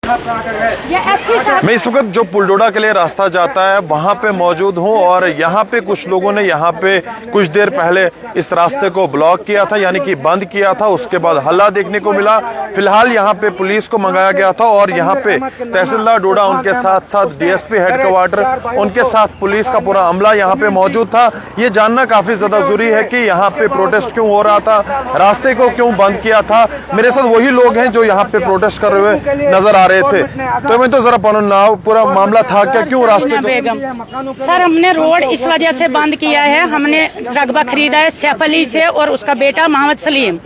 मैं इस वक्त जो पुलडोडा के लिए रास्ता जाता है वहां पे मौजूद हूं और यहां पे कुछ लोगों ने यहां पे कुछ देर पहले इस रास्ते को ब्लॉक किया था, यानी कि बंद किया था। उसके बाद हल्ला देखने को मिला। फिलहाल यहां पे पुलिस को मंगाया गया था और यहां पे तहसीलदार डोडा, उनके साथ साथ डीएसपी हेडक्वार्टर, उनके साथ पुलिस का पूरा अमला यहां पे मौजूद था। ये जानना काफी ज्यादा जरूरी है कि यहाँ पे प्रोटेस्ट क्यों हो रहा था, रास्ते को क्यों बंद किया था। मेरे साथ वही लोग हैं जो यहाँ पे प्रोटेस्ट कर रहे हुए नजर आ रहे थे। तो मैं तो जरा पूरा मामला था क्या, क्यों रास्ते बेगम सर, हमने रोड इस वजह से बंद किया है। हमने रकबा खरीदा है सैफ अली से और उसका बेटा मोहम्मद सलीम,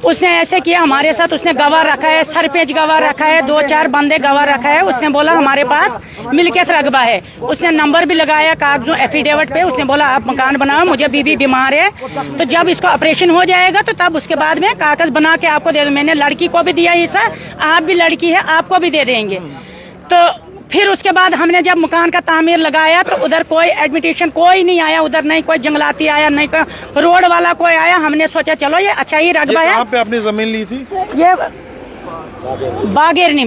उसने ऐसे किया हमारे साथ। उसने गवाह रखा है, सरपंच गवाह रखा है, 2-4 बंदे गवाह रखा है। उसने बोला हमारे पास मिल्कियत रकबा है। उसने नंबर भी लगाया कागजों एफिडेविट पे। उसने बोला आप मकान बनाओ, मुझे बीबी बीमार है, तो जब इसको ऑपरेशन हो जाएगा तो तब उसके बाद में कागज बना के आपको दे दूं। मैंने लड़की को भी दिया हिस्सा, आप भी लड़की है आपको भी दे देंगे। तो फिर उसके बाद हमने जब मकान का तामीर लगाया तो उधर कोई एडमिटेशन कोई नहीं आया, उधर नहीं कोई जंगलाती आया, नहीं कोई रोड वाला कोई आया। हमने सोचा चलो ये अच्छा ही रकबा है। कहाँ पे आपने जमीन ली थी? ये बागेरनी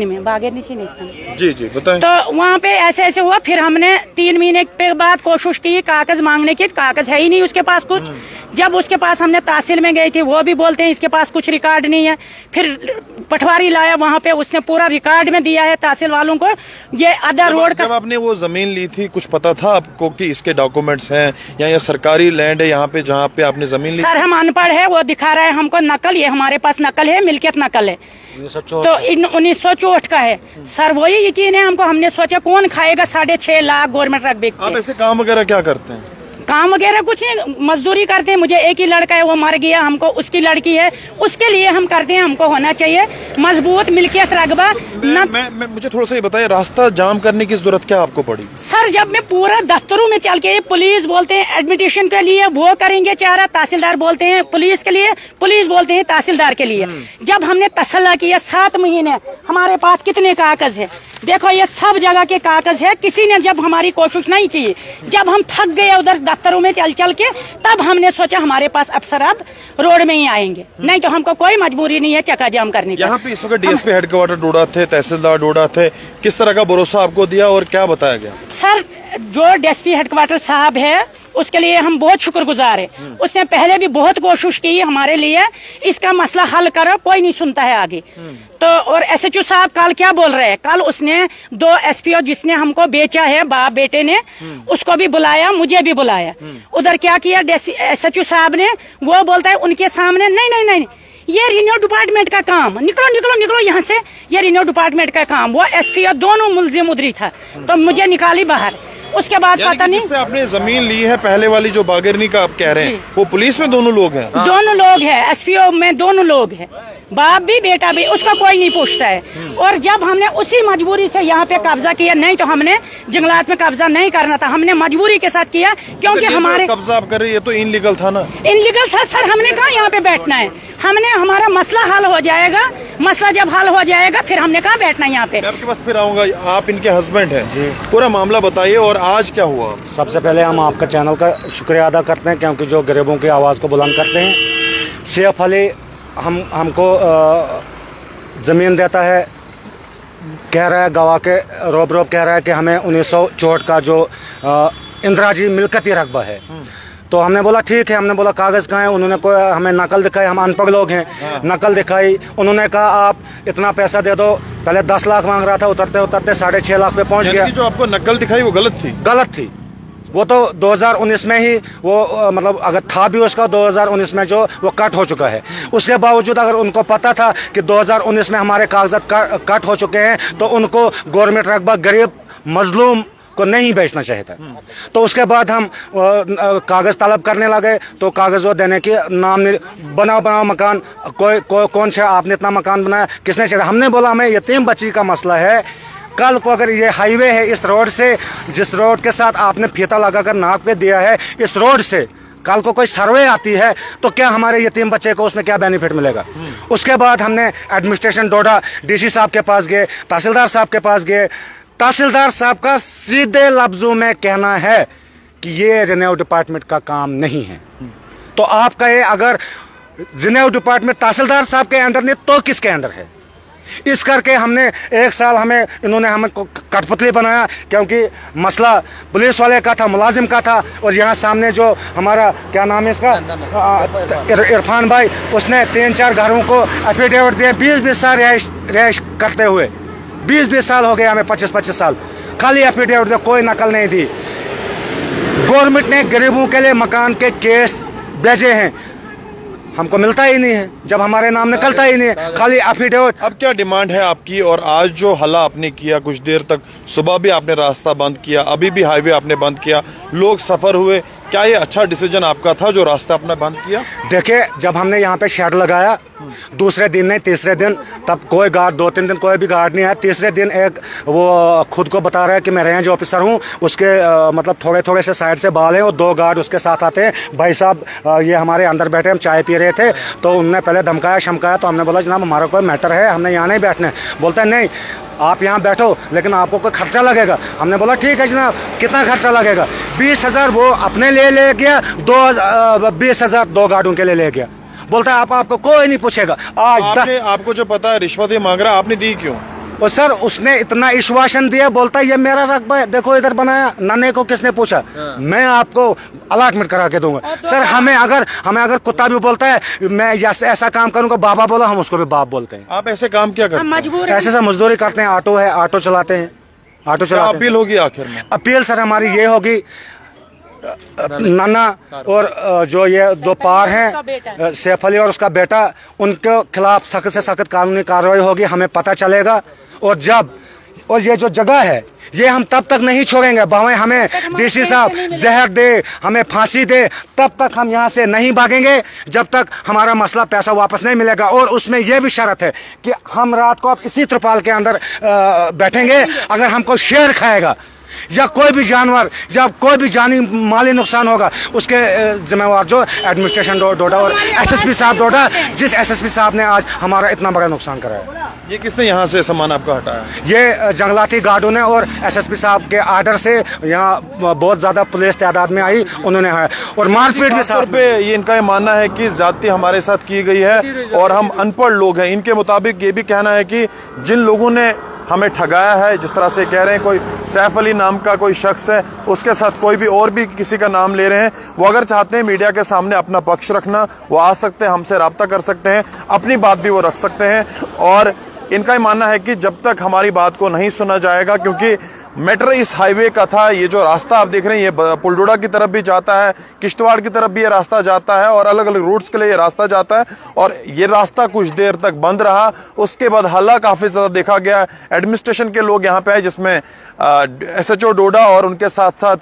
में बागेरनी से नहीं। जी जी बताएं। तो वहाँ पे ऐसे हुआ। फिर हमने 3 महीने के बाद कोशिश की कागज मांगने की, कागज है ही नहीं उसके पास कुछ। जब उसके पास हमने तहसील में गई थी, वो भी बोलते हैं इसके पास कुछ रिकॉर्ड नहीं है। फिर पटवारी लाया वहाँ पे, उसने पूरा रिकॉर्ड में दिया है तहसील वालों को। ये अदर रोड का। जब आपने वो जमीन ली थी कुछ पता था आपको कि इसके डॉक्यूमेंट्स हैं या ये सरकारी लैंड है यहाँ पे जहाँ पे आपने जमीन ली? सर हम अनपढ़ है, वो दिखा रहा है हमको नकल। ये हमारे पास नकल है, मिल्कियत नकल है। तो 1964 का है सर, वही यकीन है हमको। हमने सोचा कौन खाएगा 6.5 लाख गवर्नमेंट रकबे। आप ऐसे काम वगैरह क्या करते हैं? काम वगैरह कुछ नहीं, मजदूरी करते हैं। मुझे एक ही लड़का है, वो मर गया, हमको उसकी लड़की है, उसके लिए हम करते हैं। हमको होना चाहिए मजबूत मिल्कियत रकबा। मुझे थोड़ा सा ये बताइए, रास्ता जाम करने की जरूरत क्या आपको पड़ी? सर जब मैं पूरा दफ्तरों में चल के, पुलिस बोलते हैं एडमिटेशन के लिए वो करेंगे चारा, तहसीलदार बोलते हैं पुलिस के लिए, पुलिस बोलते हैं तहसीलदार के लिए। जब हमने तसल्ला किया 7 महीने हमारे पास कितने कागज है, देखो ये सब जगह के कागज है। किसी ने जब हमारी कोशिश नहीं की, जब हम थक गए उधर दफ्तरों में चल के, तब हमने सोचा हमारे पास अफसर अब रोड में ही आएंगे, नहीं तो हमको कोई मजबूरी नहीं है चक्का जाम करने की। यहाँ पे इस वक्त डीएसपी हेडक्वार्टर डोडा थे, तहसीलदार डोडा थे, किस तरह का भरोसा आपको दिया और क्या बताया गया? सर जो डीएसपी हेडक्वार्टर साहब है उसके लिए हम बहुत शुक्रगुजार है। उसने पहले भी बहुत कोशिश की हमारे लिए, इसका मसला हल करो, कोई नहीं सुनता है आगे। तो और एसएचओ साहब कल क्या बोल रहे हैं, कल उसने 2 एसपीओ जिसने हमको बेचा है बाप बेटे ने, उसको भी बुलाया, मुझे भी बुलाया। उधर क्या किया एसएचओ साहब ने, वो बोलता है उनके सामने नहीं ये रिन्यू डिपार्टमेंट का काम, निकलो यहाँ से, ये रिन्यू डिपार्टमेंट का काम। वो एसपीओ दोनों मुलजिम उधरी था, तो मुझे निकाली बाहर। उसके बाद पता नहीं जिससे आपने जमीन ली है पहले वाली जो बागेरनी का आप कह रहे हैं, वो पुलिस में दोनों लोग हैं? दोनों लोग हैं, एसपीओ में दोनों लोग हैं, बाप भी बेटा भी, उसका कोई नहीं पूछता है। और जब हमने उसी मजबूरी से यहाँ पे कब्जा किया, नहीं तो हमने जंगलात में कब्जा नहीं करना था, हमने मजबूरी के साथ किया। क्योंकि हमारे कब्जा आप कर रही है तो इनलीगल था ना? इनलीगल था सर, हमने कहा यहाँ पे बैठना है। हमने हमारा मसला हल हो जाएगा, मसला जब हल हो जाएगा फिर हमने कहा बैठना है यहाँ पे। मैं आपके पास फिर आऊंगा। आप इनके हस्बैंड हैं, पूरा मामला बताइए और आज क्या हुआ? सबसे पहले हम आपका चैनल का शुक्रिया अदा करते हैं, क्योंकि जो गरीबों की आवाज़ को बुलंद करते हैं। सैफ अली हमको ज़मीन देता है, कह रहा है गवाह के रोब कह रहा है कि हमें 1964 का जो इंदिराजी मिल्कती रकबा है। तो हमने बोला ठीक है, हमने बोला कागज़ कहाँ है, उन्होंने कोई हमें नकल दिखाई, हम अनपढ़ लोग हैं, नकल दिखाई। उन्होंने कहा आप इतना पैसा दे दो, पहले 10 लाख मांग रहा था, उतरते उतरते 6.5 लाख पे पहुंच गया। जो आपको नकल दिखाई वो गलत थी? वो तो 2019 में ही वो मतलब अगर था भी उसका 2019 में जो वो कट हो चुका है। उसके बावजूद अगर उनको पता था कि 2019 में हमारे कागजात कट हो चुके हैं, तो उनको गवर्नमेंट रकबा गरीब मजलूम को नहीं बेचना चाहिए था। तो उसके बाद हम कागज तलब करने लगे, तो कागज वो देने की नाम बनाओ मकान, कौन से आपने इतना मकान बनाया, किसने चाहिए? हमने बोला हमें यतीम बच्ची का मसला है। कल को अगर ये हाईवे है, इस रोड से, जिस रोड के साथ आपने फीता लगाकर नाक पे दिया है, इस रोड से कल को कोई सर्वे आती है तो क्या हमारे यतीम बच्चे को उसमें क्या बेनिफिट मिलेगा? उसके बाद हमने एडमिनिस्ट्रेशन डोडा डीसी साहब के पास गए, तहसीलदार साहब के पास गए। तहसीलदार साहब का सीधे लफ्जों में कहना है कि ये रेवेन्यू डिपार्टमेंट का काम नहीं है। तो आप कहे अगर रेवेन्यू डिपार्टमेंट तहसीलदार साहब के अंडर नहीं तो किसके अंडर है? इस करके हमने 1 साल इन्होंने हमें कठपुतली बनाया, क्योंकि मसला पुलिस वाले का था, मुलाजिम का था। और यहाँ सामने जो हमारा क्या नाम है इसका, इरफान भाई, उसने 3-4 घरों को एफिडेविट दिए 20-20 साल रिहाइश करते हुए। 20-20 साल हो गए हमें, 25-25 साल, खाली एफिडेविट दिया, कोई नकल नहीं दी। गवर्नमेंट ने गरीबों के लिए मकान के केस भेजे हैं, हमको मिलता ही नहीं है, जब हमारे नाम निकलता ही नहीं है, खाली एफिडेविट। अब क्या डिमांड है आपकी? और आज जो हल्ला आपने किया, कुछ देर तक सुबह भी आपने रास्ता बंद किया, अभी भी हाईवे आपने बंद किया, लोग सफर हुए, क्या ये अच्छा डिसीजन आपका था जो रास्ता आपने बंद किया? देखिए, जब हमने यहाँ पे शेड लगाया, दूसरे दिन नहीं तीसरे दिन, तब कोई गार्ड, 2-3 दिन कोई भी गार्ड नहीं आया। तीसरे दिन एक वो खुद को बता रहा है कि मैं रेंज ऑफिसर हूँ, उसके मतलब थोड़े थोड़े से साइड से बाल हैं, और 2 गार्ड उसके साथ आते हैं। भाई साहब ये हमारे अंदर बैठे, हम चाय पी रहे थे, तो उनने पहले धमकाया शमकाया, तो हमने बोला जनाब हमारा कोई मैटर है, हमने यहाँ नहीं बैठना है। बोलते हैं नहीं आप यहाँ बैठो, लेकिन आपको कोई खर्चा लगेगा। हमने बोला ठीक है जनाब, कितना खर्चा लगेगा? 20,000 वो अपने लिए ले गया, 20,000 2 गार्डों के लिए ले गया। बोलता है आपको कोई नहीं पूछेगा। आज 10 आपको जो पता है रिश्वत ये मांग रहा, आपने दी क्यों? और सर उसने इतना आश्वासन दिया, बोलता है ये मेरा रकबा है, देखो इधर बनाया, नन्हे को किसने पूछा, मैं आपको अलॉटमेंट करा के दूंगा। सर हमें अगर कुत्ता भी बोलता है मैं ऐसा काम करूंगा, बाबा बोला, हम उसको भी बाप बोलते हैं। आप ऐसे काम क्या करते हैं? मजबूर ऐसे से मजदूरी करते हैं, ऑटो है, ऑटो चलाते हैं, ऑटो क्या चलाते अपील होगी आखिर में? अपील सर हमारी ये होगी, नाना और जो ये 2 पार हैं, सैफ अली और उसका बेटा, उनके खिलाफ सख्त से सख्त कानूनी कार्रवाई होगी, हमें पता चलेगा। और ये जो जगह है ये हम तब तक नहीं छोड़ेंगे, भावें हमें डीसी साहब जहर दे, हमें फांसी दे, तब तक हम यहाँ से नहीं भागेंगे जब तक हमारा मसला पैसा वापस नहीं मिलेगा। और उसमें यह भी शर्त है कि हम रात को अब इसी त्रिपाल के अंदर बैठेंगे, अगर हमको शेर खाएगा या कोई भी जानवर या कोई भी जानी माली नुकसान होगा, उसके जिम्मेवार जो एडमिनिस्ट्रेशन डोडा और एसएसपी साहब डोडा, जिस एसएसपी साहब ने आज हमारा इतना बड़ा नुकसान कराया। ये किसने यहाँ से सामान आपका हटाया? ये जंगलाती गार्डों ने और एसएसपी साहब के आर्डर से यहाँ बहुत ज्यादा पुलिस तादाद में आई, उन्होंने है, और मारपीट भी साथ पे ये इनका ये मानना है कि ज्यादती हमारे साथ की गई है और हम अनपढ़ लोग हैं। इनके मुताबिक ये भी कहना है कि जिन लोगों ने हमें ठगाया है, जिस तरह से कह रहे हैं कोई सैफ अली नाम का कोई शख्स है, उसके साथ कोई भी और भी किसी का नाम ले रहे हैं, वो अगर चाहते हैं मीडिया के सामने अपना पक्ष रखना, वो आ सकते हैं, हमसे रब्ता कर सकते हैं, अपनी बात भी वो रख सकते हैं। और इनका ही मानना है कि जब तक हमारी बात को नहीं सुना जाएगा, क्योंकि मैटर इस हाईवे का था, ये जो रास्ता आप देख रहे हैं ये पुलडोडा की तरफ भी जाता है, किश्तवाड़ की तरफ भी ये रास्ता जाता है, और अलग अलग रूट्स के लिए ये रास्ता जाता है। और ये रास्ता कुछ देर तक बंद रहा, उसके बाद हल्ला काफी ज्यादा देखा गया। एडमिनिस्ट्रेशन के लोग यहाँ पे आए, जिसमें SHO डोडा और उनके साथ साथ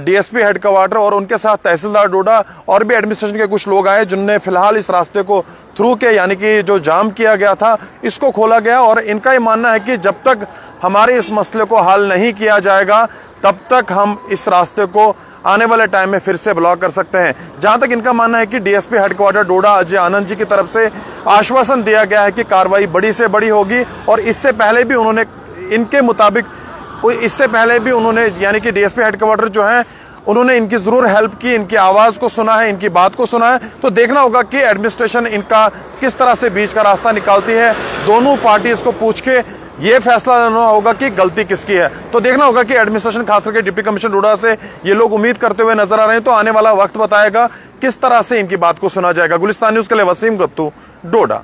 DSP हेडक्वार्टर और उनके साथ तहसीलदार डोडा और भी एडमिनिस्ट्रेशन के कुछ लोग आए, जिनने फिलहाल इस रास्ते को थ्रू के, यानी कि जो जाम किया गया था, इसको खोला गया। और इनका ये मानना है कि जब तक हमारे इस मसले को हल नहीं किया जाएगा, तब तक हम इस रास्ते को आने वाले टाइम में फिर से ब्लॉक कर सकते हैं। जहां तक इनका मानना है कि DSP हेडक्वार्टर डोडा अजय आनंद जी की तरफ से आश्वासन दिया गया है कि कार्रवाई बड़ी से बड़ी होगी, और इससे पहले भी उन्होंने, इनके मुताबिक इससे पहले भी उन्होंने, यानी कि DSP हेडक्वार्टर जो है, उन्होंने इनकी जरूर हेल्प की, इनकी आवाज को सुना है, इनकी बात को सुना है। तो देखना होगा कि एडमिनिस्ट्रेशन इनका किस तरह से बीच का रास्ता निकालती है। दोनों पार्टीज को पूछ के ये फैसला लेना होगा कि गलती किसकी है। तो देखना होगा कि एडमिनिस्ट्रेशन, खास करके डिप्टी कमिश्नर डोडा से ये लोग उम्मीद करते हुए नजर आ रहे हैं। तो आने वाला वक्त बताएगा किस तरह से इनकी बात को सुना जाएगा। गुलिस्तान न्यूज के लिए वसीम गत्तू, डोडा।